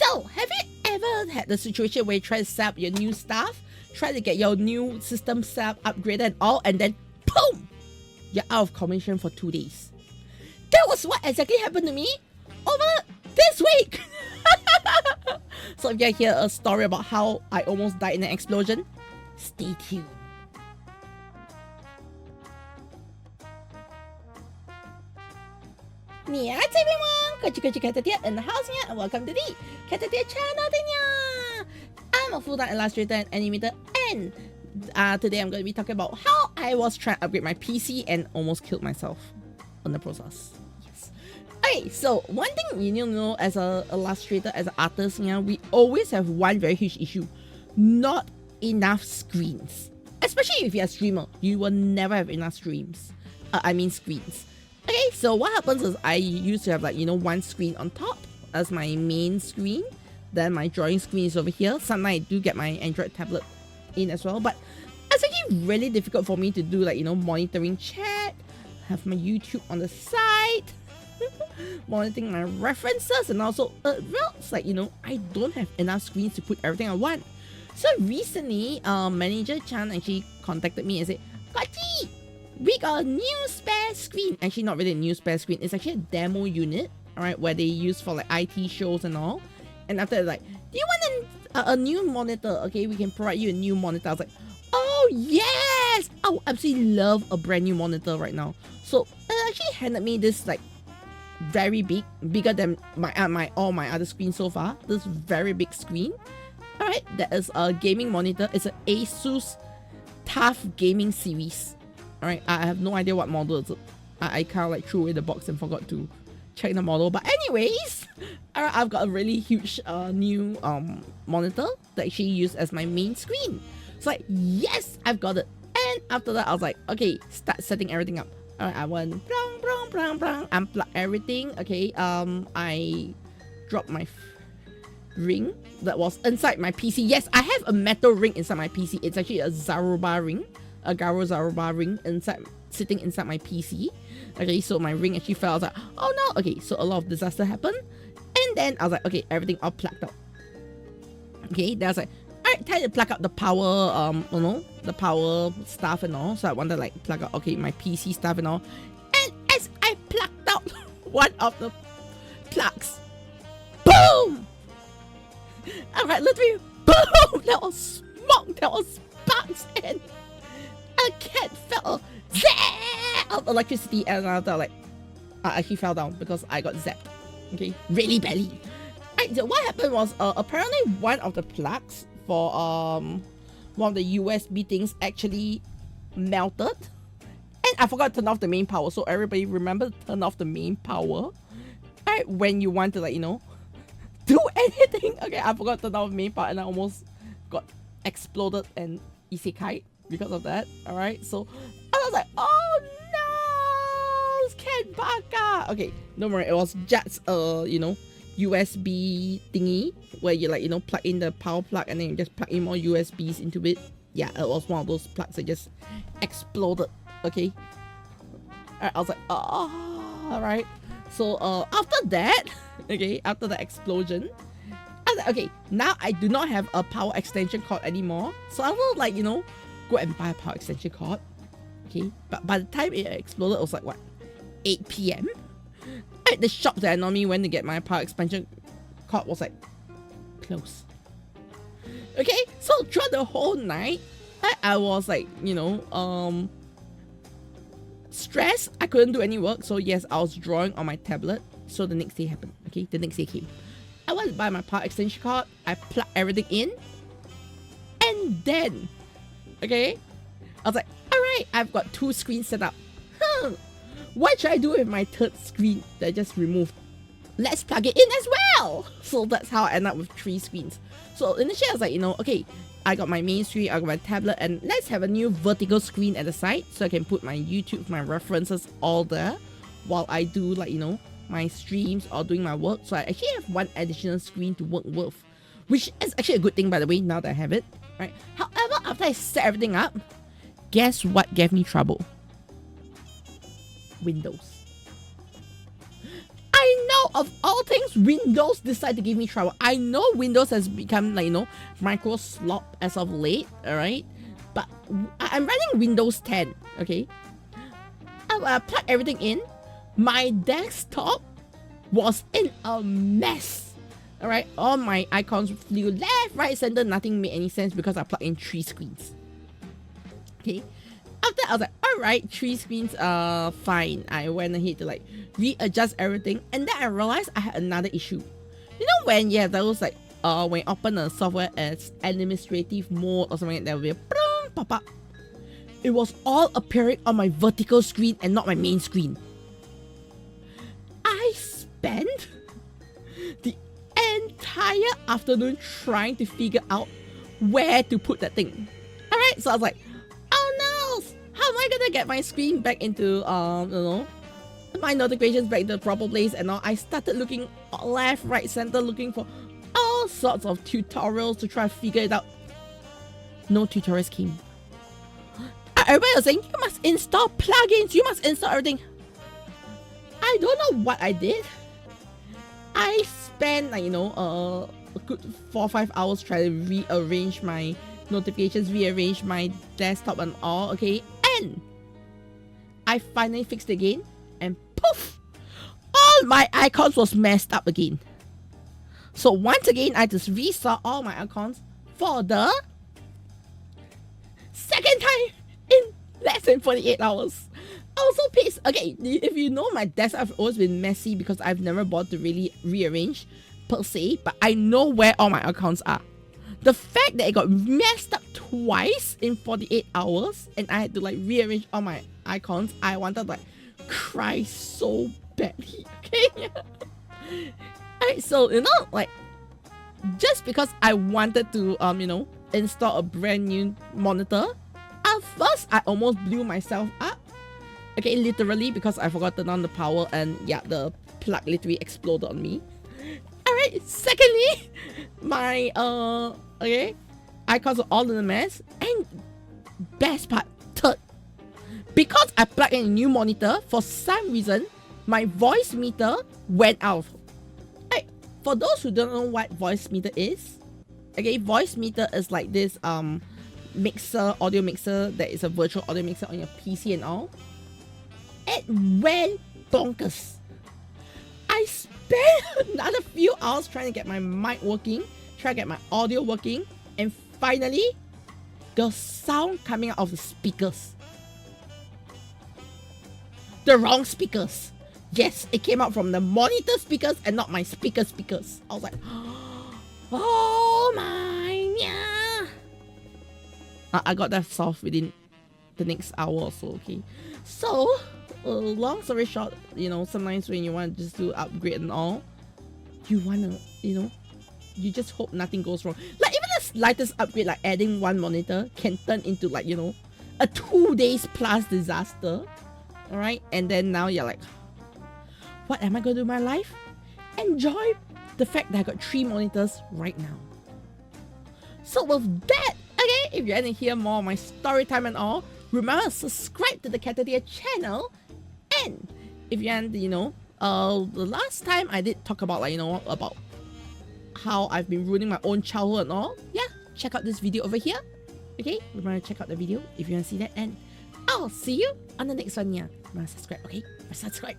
So, have you ever had the situation where you try to set up your new stuff, try to get your new system set up, upgraded and all, and then boom! You're out of commission for 2 days. That was what exactly happened to me over this week! So if you hear a story about how I almost died in an explosion, stay tuned. Niat everyone, Kochi Caturteer in the house here, and welcome to the Caturteer-Channel. I'm a full-time illustrator and animator, and today I'm going to be talking about how I was trying to upgrade my PC and almost killed myself on the process. Yes. Okay, so one thing you need to know as an illustrator, as an artist, we always have one very huge issue: not enough screens. Especially if you're a streamer, you will never have enough screens. Okay, so what happens is I used to have one screen on top as my main screen. Then my drawing screen is over here. Sometimes I do get my Android tablet in as well, but it's actually really difficult for me to do monitoring chat, have my YouTube on the side, monitoring my references, and also it's I don't have enough screens to put everything I want. So recently, Manager Chan actually contacted me and said, Kochi, we got a new spare screen. Actually, not really a new spare screen. It's actually a demo unit, alright, where they use for IT shows and all. And after do you want a new monitor? Okay, we can provide you a new monitor. I was like, oh yes! I would absolutely love a brand new monitor right now. So it actually handed me this very bigger than all my other screens so far. This very big screen. Alright, that is a gaming monitor. It's an Asus TUF Gaming Series. Alright, I have no idea what model is it. I kind of threw away the box and forgot to check the model. But anyways, I've got a really huge new monitor that actually use as my main screen. It's like, yes, I've got it. And after that, I was like, okay, start setting everything up. Alright, I went unplug everything. Okay, I dropped my ring that was inside my PC. Yes, I have a metal ring inside my PC. It's actually a Zaruba ring. A Garo Zaruba ring sitting inside my PC. Okay, so my ring actually fell. I was like, oh no. Okay, so a lot of disaster happened. And then I was like, okay, everything all plugged out. Okay, then I was like, alright, time to plug out the power, the power stuff and all. So I wanted to plug out, okay, my PC stuff and all. And as I plugged out one of the plugs, boom! Alright, literally, boom! There was smoke, there was sparks, and a cat fell out of electricity, and I actually fell down because I got zapped. Okay, really badly. Right, so what happened was apparently one of the plugs for one of the USB things actually melted, and I forgot to turn off the main power. So everybody remember to turn off the main power, right, when you want to do anything. Okay, I forgot to turn off the main power and I almost got exploded and isekai because of that. Alright, so I was like, oh no, cat baka. Okay, don't worry, it was just USB thingy where you plug in the power plug and then you just plug in more USBs into it. Yeah, it was one of those plugs that just exploded. Okay, I was like, oh, alright. So after that, okay, after the explosion, I was like, okay, now I do not have a power extension cord anymore. So I will go and buy a power extension cord. Okay, but by the time it exploded, it was like what, 8 PM? Right, the shop that I normally went to get my power expansion cord was close. Okay, so throughout the whole night, I was stressed. I couldn't do any work. So yes, I was drawing on my tablet. So the next day happened. Okay, the next day came. I went to buy my power extension cord. I plugged everything in, and then, okay, I was like, alright, I've got 2 screens set up. What should I do with my 3rd screen that I just removed? Let's plug it in as well. So that's how I end up with 3 screens. So initially I was like, okay, I got my main screen, I got my tablet, and let's have a new vertical screen at the side so I can put my YouTube, my references all there while I do my streams or doing my work. So I actually have 1 additional screen to work with, which is actually a good thing, by the way, now that I have it, right? However, after I set everything up, guess what gave me trouble? Windows. I know of all things, Windows decided to give me trouble. I know Windows has become like, you know, micro slop as of late, alright? But I'm running Windows 10, okay? I plug everything in. My desktop was in a mess. Alright, all my icons flew left, right, center. Nothing made any sense because I plugged in 3 screens. Okay. After I was like, alright, 3 screens are fine. I went ahead to like readjust everything, and then I realized I had another issue. You know when you have those like when you open a software as administrative mode or something like that, will be a pop up. It was all appearing on my vertical screen and not my main screen. I spent the entire afternoon trying to figure out where to put that thing. Alright, so I was like, oh no, how am I gonna get my screen back into you know, my notifications back to the proper place and all. I started looking left, right, center, looking for all sorts of tutorials to try to figure it out. No tutorials came. Everybody was saying, you must install plugins, you must install everything. I don't know what I did. I spent like, you know, a good 4 or 5 hours trying to rearrange my notifications, rearrange my desktop and all, okay? And I finally fixed it again, and poof! All my icons was messed up again. So once again, I just restart all my icons for the second time in less than 48 hours. I was so pissed. Okay, if you know, my desktop has always been messy because I've never bothered to really rearrange per se, but I know where all my accounts are. The fact that it got messed up twice in 48 hours and I had to like rearrange all my icons, I wanted to like cry so badly, okay? Alright, so you know, like, just because I wanted to you know, install a brand new monitor, at first I almost blew myself up. Okay, literally, because I forgot to turn on the power and yeah, the plug literally exploded on me. Alright, secondly, my okay, icons are all in a mess. And best part, third, because I plugged in a new monitor, for some reason, my voice meter went out. Hey, for those who don't know what voice meter is, okay, voice meter is like this mixer, audio mixer that is a virtual audio mixer on your PC and all. It went bonkers. I spent another few hours trying to get my mic working, trying to get my audio working, and finally, the sound coming out of the speakers. The wrong speakers. Yes, it came out from the monitor speakers and not my speakers. I was like, oh my, yeah. I got that solved within the next hour or so, okay? So, long story short, you know, sometimes when you want just to upgrade and all, you wanna, you know, you just hope nothing goes wrong. Like even the slightest upgrade, like adding 1 monitor, can turn into like, you know, a 2 days plus disaster. Alright, and then now you're like, what am I gonna do with my life? Enjoy the fact that I got 3 monitors right now. So with that, okay, if you want to hear more of my story time and all, remember to subscribe to the Caturteer-Channel. And if you want, you know, the last time I did talk about, like, you know, about how I've been ruining my own childhood and all, yeah, check out this video over here. Okay, remember to check out the video if you want to see that, and I'll see you on the next one. Yeah, remember to subscribe, okay? Subscribe.